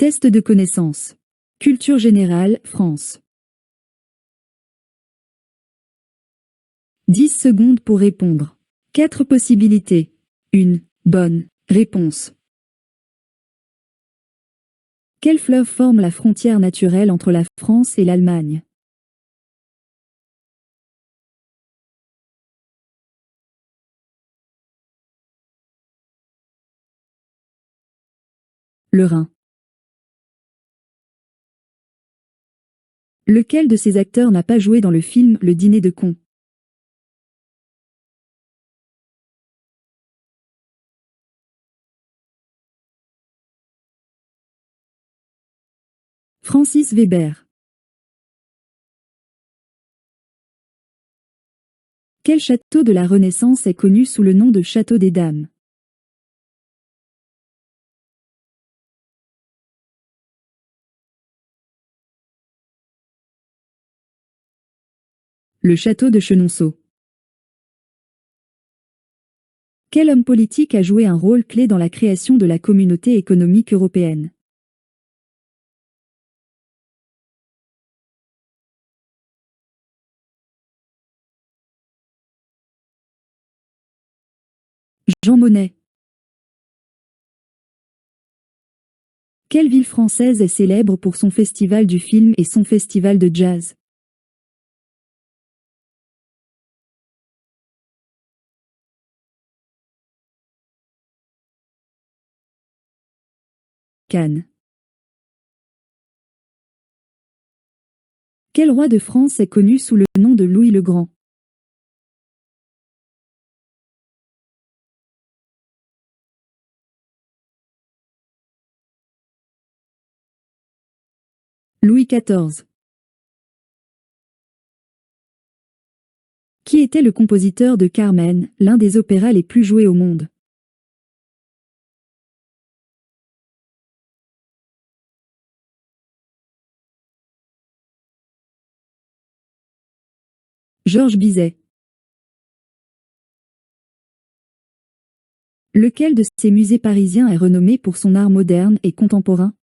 Test de connaissances. Culture générale, France. 10 secondes pour répondre. 4 possibilités. 1. Bonne réponse. Quel fleuve forme la frontière naturelle entre la France et l'Allemagne? Le Rhin. Lequel de ces acteurs n'a pas joué dans le film Le Dîner de cons? Francis Weber. Quel château de la Renaissance est connu sous le nom de Château des Dames? Le château de Chenonceau. Quel homme politique a joué un rôle clé dans la création de la Communauté économique européenne? Jean Monnet. Quelle ville française est célèbre pour son festival du film et son festival de jazz? Cannes. Quel roi de France est connu sous le nom de Louis le Grand? Louis XIV. Qui était le compositeur de Carmen, l'un des opéras les plus joués au monde? Georges Bizet. Lequel de ces musées parisiens est renommé pour son art moderne et contemporain?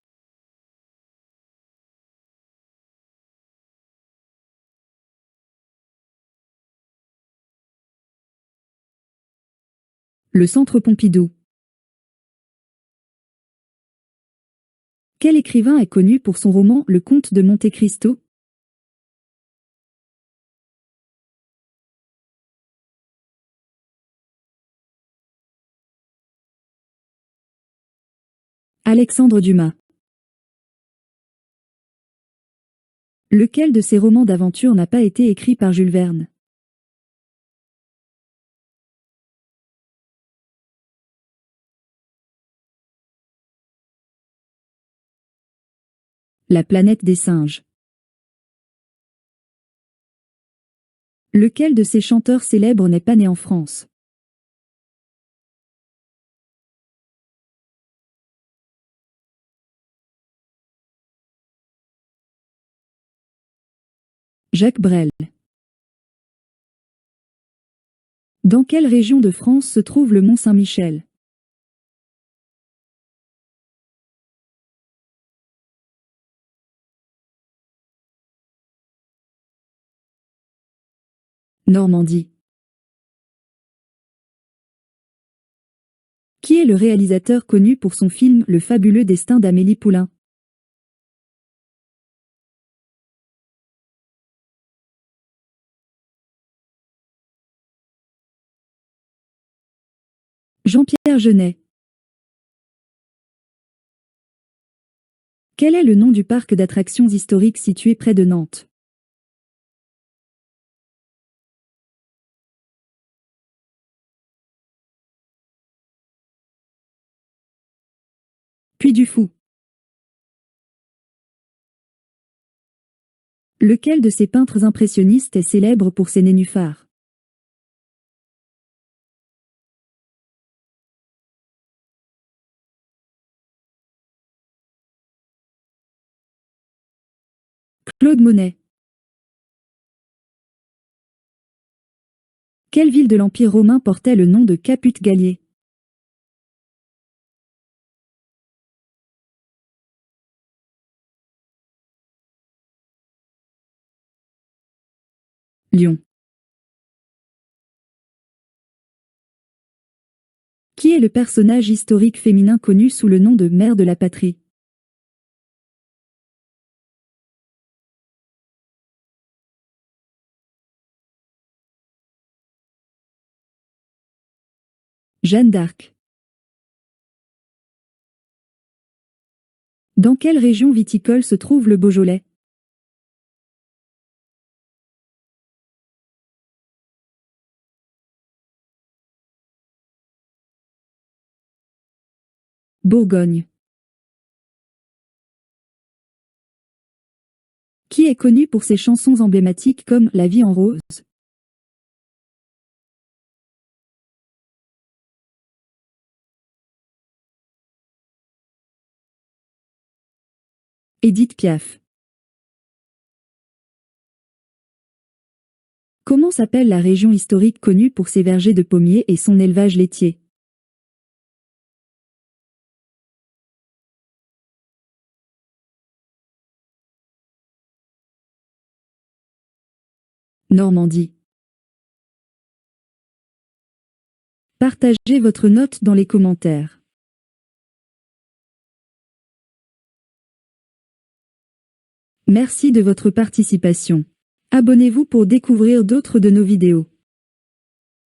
Le Centre Pompidou. Quel écrivain est connu pour son roman Le Comte de Monte Cristo? Alexandre Dumas. Lequel de ces romans d'aventure n'a pas été écrit par Jules Verne? La planète des singes. Lequel de ces chanteurs célèbres n'est pas né en France? Jacques Brel. Dans quelle région de France se trouve le Mont Saint-Michel? Normandie. Qui est le réalisateur connu pour son film Le fabuleux destin d'Amélie Poulain? Jean-Pierre Jeunet. Quel est le nom du parc d'attractions historiques situé près de Nantes? Puy du Fou. Lequel de ces peintres impressionnistes est célèbre pour ses nénuphars? Claude Monet. Quelle ville de l'Empire romain portait le nom de Caput Gallier? Lyon. Qui est le personnage historique féminin connu sous le nom de Mère de la Patrie? Jeanne d'Arc. Dans quelle région viticole se trouve le Beaujolais? Bourgogne. Qui est connu pour ses chansons emblématiques comme La vie en rose? Édith Piaf. Comment s'appelle la région historique connue pour ses vergers de pommiers et son élevage laitier? Normandie. Partagez votre note dans les commentaires. Merci de votre participation. Abonnez-vous pour découvrir d'autres de nos vidéos.